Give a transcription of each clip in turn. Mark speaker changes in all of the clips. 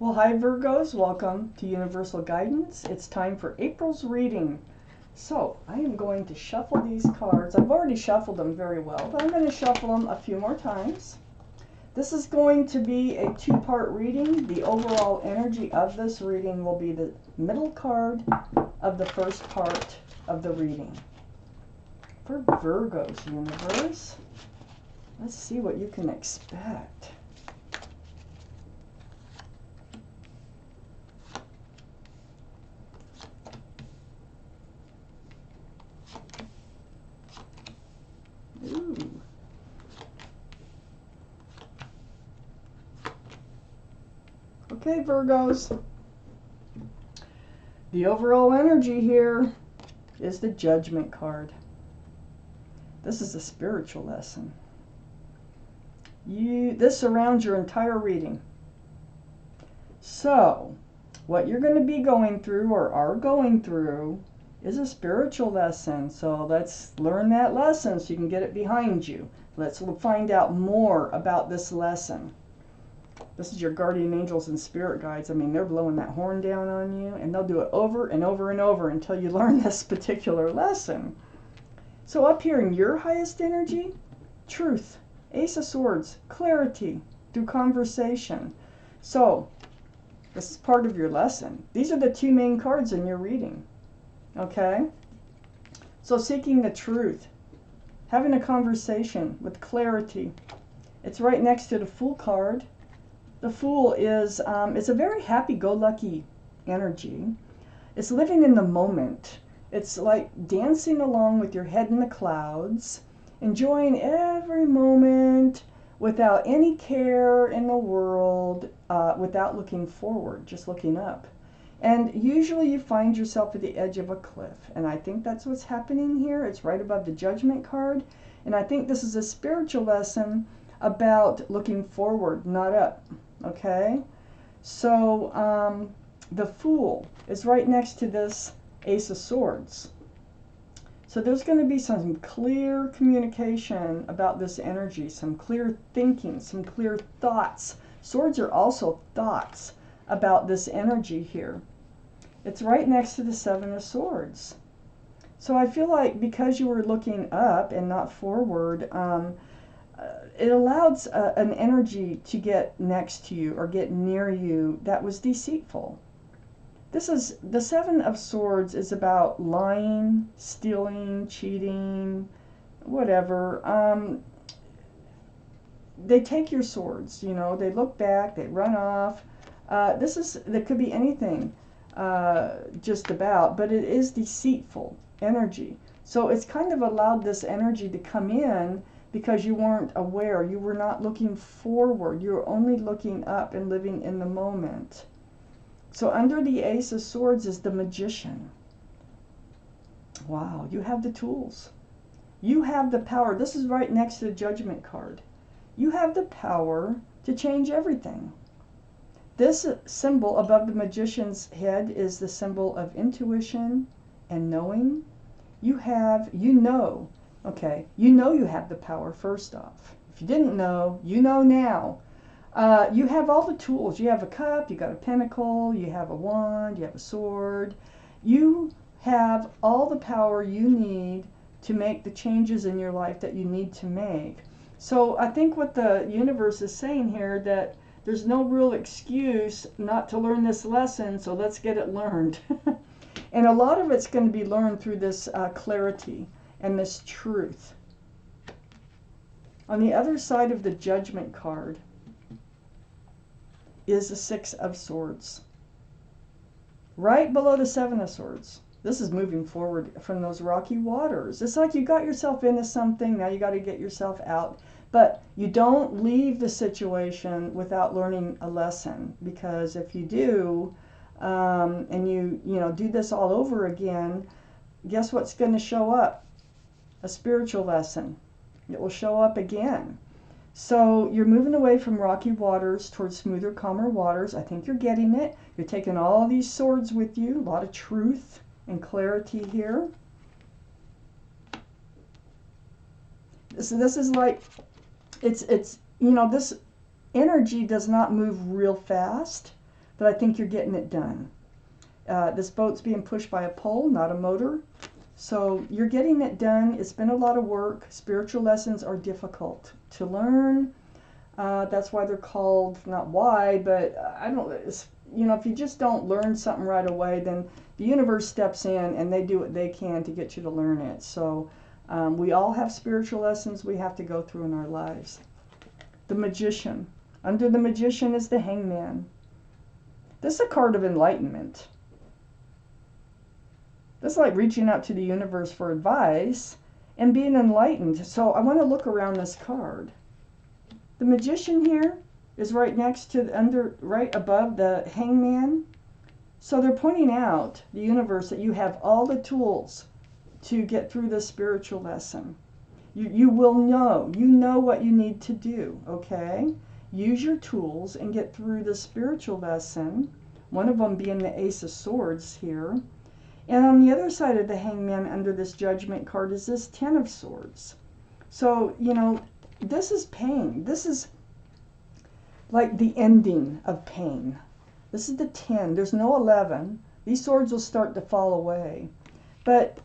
Speaker 1: Well, hi Virgos, welcome to Universal Guidance. It's time for April's reading. So, I am going to shuffle these cards. I've already shuffled them very well, but I'm going to shuffle them a few more times. This is going to be a two-part reading. The overall energy of this reading will be the middle card of the first part of the reading. For Virgos, universe, let's see what you can expect. Ooh. Okay, Virgos. The overall energy here is the Judgment card. This is a spiritual lesson. This surrounds your entire reading. So, what you're going to be going through or are going through is a spiritual lesson. So let's learn that lesson so you can get it behind you. Let's find out more about this lesson. This is your guardian angels and spirit guides. I mean, they're blowing that horn down on you, and they'll do it over and over and over until you learn this particular lesson. So up here in your highest energy, truth, Ace of Swords, clarity through conversation. So this is part of your lesson. These are the two main cards in your reading. Okay? So seeking the truth, having a conversation with clarity. It's right next to the Fool card. The Fool is it's a very happy-go-lucky energy. It's living in the moment. It's like dancing along with your head in the clouds, enjoying every moment without any care in the world, without looking forward, just looking up. And usually you find yourself at the edge of a cliff. And I think that's what's happening here. It's right above the Judgment card. And I think this is a spiritual lesson about looking forward, not up. Okay? So the Fool is right next to this Ace of Swords. So there's going to be some clear communication about this energy, some clear thinking, some clear thoughts. Swords are also thoughts about this energy here. It's right next to the Seven of Swords. So I feel like because you were looking up and not forward, it allows an energy to get next to you or get near you that was deceitful. This is the Seven of Swords is about lying, stealing, cheating, whatever. They take your swords, you know, they look back, they run off. There could be anything just about, but it is deceitful energy. So it's kind of allowed this energy to come in because you weren't aware. You were not looking forward. You were only looking up and living in the moment. So under the Ace of Swords is the Magician. Wow, you have the tools. You have the power. This is right next to the Judgment card. You have the power to change everything. This symbol above the Magician's head is the symbol of intuition and knowing. You know you have the power first off. If you didn't know, you know now. You have all the tools. You have a cup, you got a pentacle, you have a wand, you have a sword. You have all the power you need to make the changes in your life that you need to make. So I think what the universe is saying here, that there's no real excuse not to learn this lesson, so let's get it learned. And a lot of it's going to be learned through this clarity and this truth. On the other side of the Judgment card is the Six of Swords. Right below the Seven of Swords. This is moving forward from those rocky waters. It's like you got yourself into something, now you got to get yourself out. But you don't leave the situation without learning a lesson, because if you do, and you do this all over again, guess what's going to show up? A spiritual lesson. It will show up again. So you're moving away from rocky waters towards smoother, calmer waters. I think you're getting it. You're taking all these swords with you. A lot of truth and clarity here. So this is like, it's this energy does not move real fast. but I think you're getting it done. This boat's being pushed by a pole, not a motor. So you're getting it done. It's been a lot of work. Spiritual lessons are difficult to learn. That's why they're called, not why, but I don't, you know, if you just don't learn something right away, then the universe steps in and they do what they can to get you to learn it. So we all have spiritual lessons we have to go through in our lives. The Magician. Under the Magician is the Hangman. This is a card of enlightenment. This is like reaching out to the universe for advice and being enlightened. So I want to look around this card. The Magician here is right next to, right above the Hangman. So they're pointing out, the universe, that you have all the tools to get through this spiritual lesson. You will know. You know what you need to do, okay? Use your tools and get through the spiritual lesson. One of them being the Ace of Swords here. And on the other side of the Hangman, under this Judgment card, is this Ten of Swords. So, you know, this is pain. This is like the ending of pain. This is the 10. There's no 11. These swords will start to fall away. But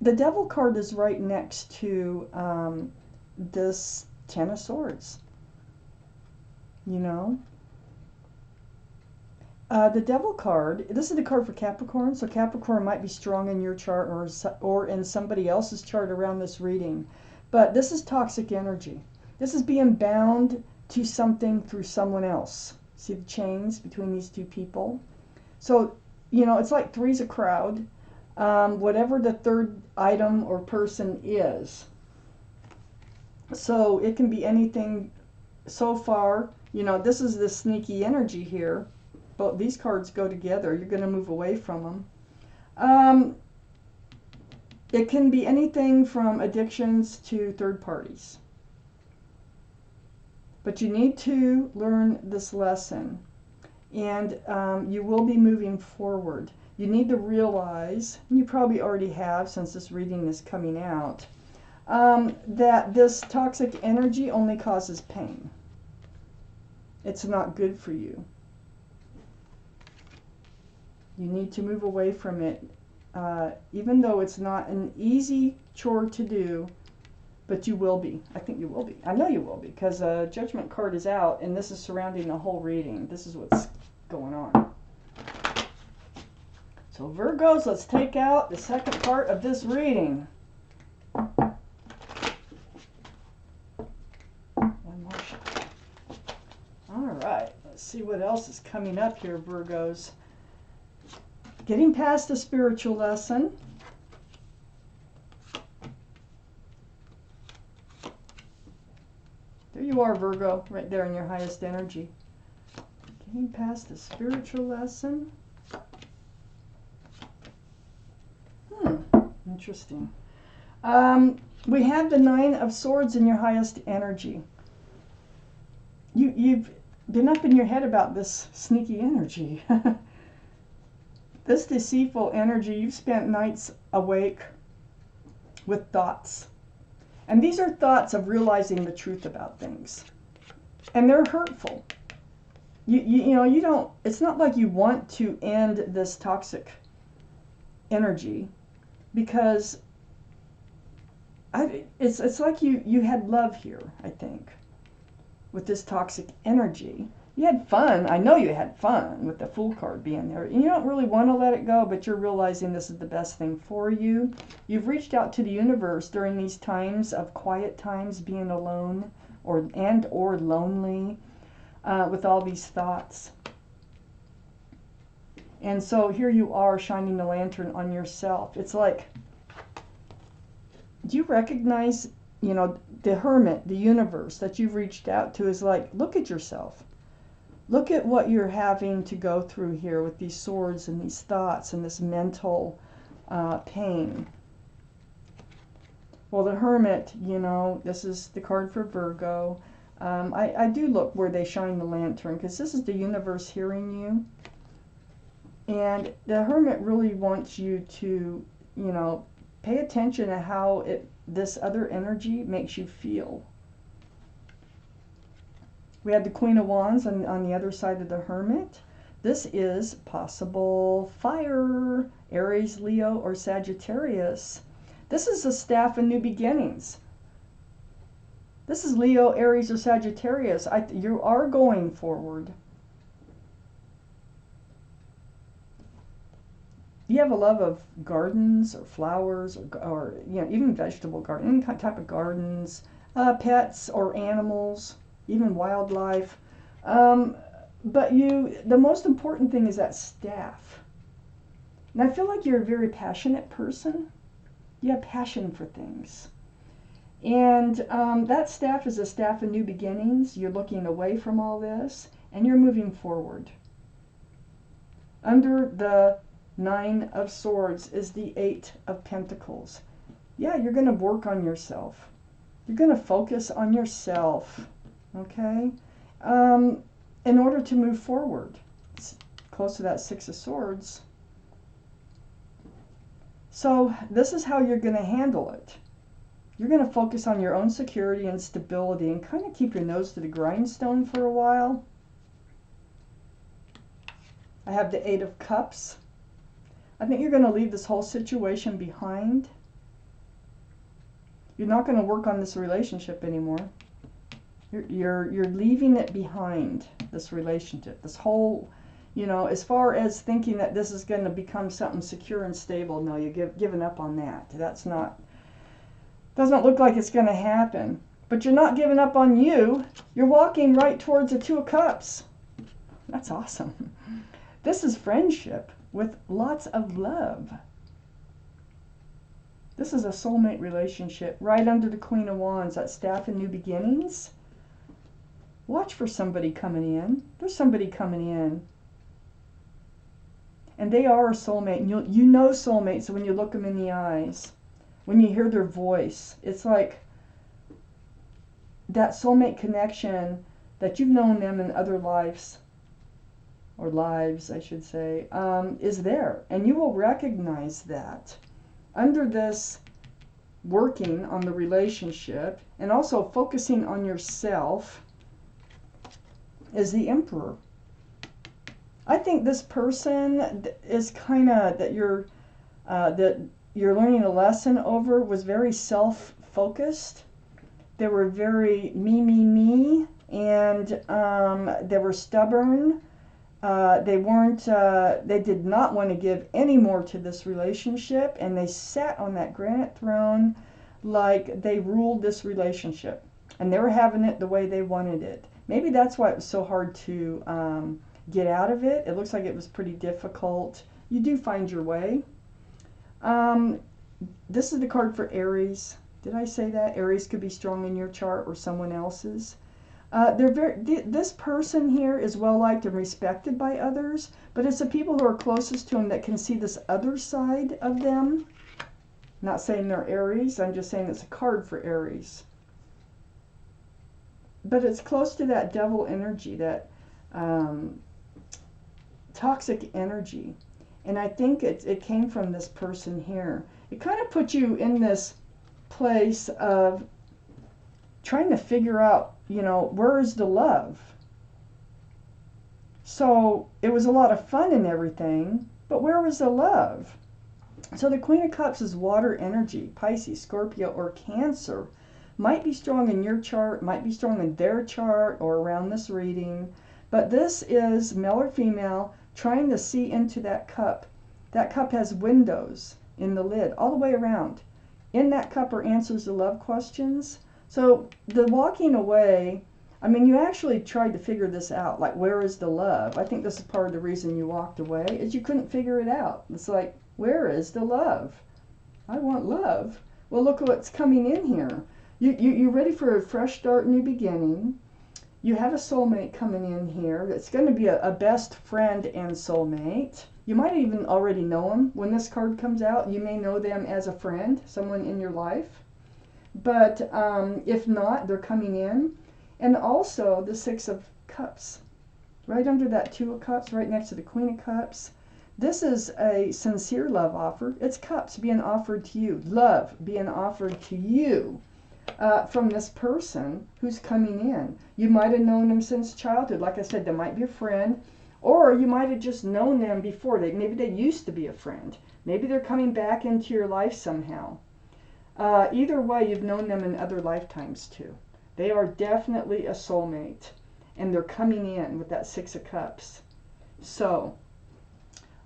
Speaker 1: the Devil card is right next to this Ten of Swords. You know? The Devil card, this is the card for Capricorn, so Capricorn might be strong in your chart or in somebody else's chart around this reading. But this is toxic energy. This is being bound to something through someone else. See the chains between these two people? So, you know, it's like three's a crowd. Whatever the third item or person is. So it can be anything so far. You know, this is the sneaky energy here. But these cards go together. You're going to move away from them. It can be anything from addictions to third parties. But you need to learn this lesson. And you will be moving forward. You need to realize, and you probably already have since this reading is coming out, that this toxic energy only causes pain. It's not good for you. You need to move away from it, even though it's not an easy chore to do, but you will be. I think you will be. I know you will be, because a Judgment card is out, and this is surrounding the whole reading. This is what's going on. So Virgos, let's take out the second part of this reading. One more shot. All right, let's see what else is coming up here, Virgos. Getting past a spiritual lesson. There you are, Virgo, right there in your highest energy. Getting past a spiritual lesson. Interesting. We have the Nine of Swords in your highest energy. You've been up in your head about this sneaky energy. This deceitful energy, you've spent nights awake with thoughts. And these are thoughts of realizing the truth about things. And they're hurtful. You know, you don't, it's not like you want to end this toxic energy, because it's like you had love here, I think, with this toxic energy. You had fun. I know you had fun with the Fool card being there. And you don't really want to let it go, but you're realizing this is the best thing for you. You've reached out to the universe during these times of quiet times, being alone or lonely, with all these thoughts. And so here you are shining the lantern on yourself. It's like, do you recognize, you know, the Hermit, the universe that you've reached out to is like, look at yourself. Look at what you're having to go through here with these swords and these thoughts and this mental pain. Well, the Hermit, you know, this is the card for Virgo. I do look where they shine the lantern, because this is the universe hearing you. And the Hermit really wants you to, you know, pay attention to how this other energy makes you feel. We have the Queen of Wands on the other side of the Hermit. This is possible fire, Aries, Leo, or Sagittarius. This is a staff of new beginnings. This is Leo, Aries, or Sagittarius. You are going forward. You have a love of gardens or flowers or even vegetable garden, any type of gardens, pets or animals, even wildlife. But the most important thing is that staff. And I feel like you're a very passionate person. You have passion for things. And that staff is a staff of new beginnings. You're looking away from all this and you're moving forward. Under the 9 of Swords is the 8 of Pentacles. Yeah, you're going to work on yourself. You're going to focus on yourself, okay? In order to move forward. It's close to that 6 of Swords. So this is how you're going to handle it. You're going to focus on your own security and stability and kind of keep your nose to the grindstone for a while. I have the 8 of Cups. I think you're going to leave this whole situation behind. You're not going to work on this relationship anymore. You're leaving it behind, this relationship. This whole, as far as thinking that this is going to become something secure and stable, no, you're giving up on that. Doesn't look like it's going to happen. But you're not giving up on you. You're walking right towards the 2 of Cups. That's awesome. This is friendship with lots of love. This is a soulmate relationship right under the Queen of Wands, that staff and new beginnings. Watch for somebody coming in. There's somebody coming in. And they are a soulmate. And you know soulmates when you look them in the eyes. When you hear their voice. It's like that soulmate connection that you've known them in other lives. Or lives, I should say, is there. And you will recognize that. Under this working on the relationship and also focusing on yourself is the Emperor. I think this person is kind of that you're learning a lesson over was very self-focused. They were very me, and they were stubborn. They did not want to give any more to this relationship, and they sat on that granite throne like they ruled this relationship, and they were having it the way they wanted it. Maybe that's why it was so hard to get out of it. It looks like it was pretty difficult. You do find your way. This is the card for Aries. Did I say that? Aries could be strong in your chart or someone else's. This person here is well liked and respected by others, but it's the people who are closest to them that can see this other side of them. Not saying they're Aries, I'm just saying it's a card for Aries. But it's close to that devil energy, that toxic energy. And I think it came from this person here. It kind of put you in this place of trying to figure out, where is the love? So it was a lot of fun and everything, but where was the love? So the Queen of Cups is water energy. Pisces, Scorpio, or Cancer. Might be strong in your chart, might be strong in their chart or around this reading. But this is male or female trying to see into that cup. That cup has windows in the lid all the way around. In that cup are answers to love questions. So the walking away, I mean, you actually tried to figure this out. Like, where is the love? I think this is part of the reason you walked away, is you couldn't figure it out. It's like, where is the love? I want love. Well, look what's coming in here. You're ready for a fresh start, new beginning. You have a soulmate coming in here. It's going to be a best friend and soulmate. You might even already know them. When this card comes out, you may know them as a friend, someone in your life. But if not, they're coming in. And also the 6 of Cups. Right under that 2 of Cups, right next to the Queen of Cups. This is a sincere love offer. It's cups being offered to you. Love being offered to you. From this person who's coming in. You might have known them since childhood. Like I said, they might be a friend, Or you might have just known them before. Maybe they used to be a friend. Maybe they're coming back into your life somehow. Either way, you've known them in other lifetimes too. They are definitely a soulmate. And they're coming in with that Six of Cups. So,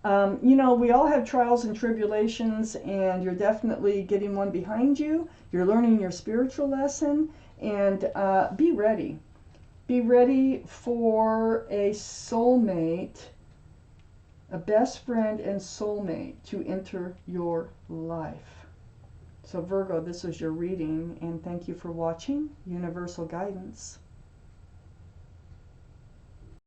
Speaker 1: you know, we all have trials and tribulations, and you're definitely getting one behind you. You're learning your spiritual lesson, and be ready. Be ready for a soulmate, a best friend and soulmate to enter your life. So Virgo, this is your reading, and thank you for watching Universal Guidance.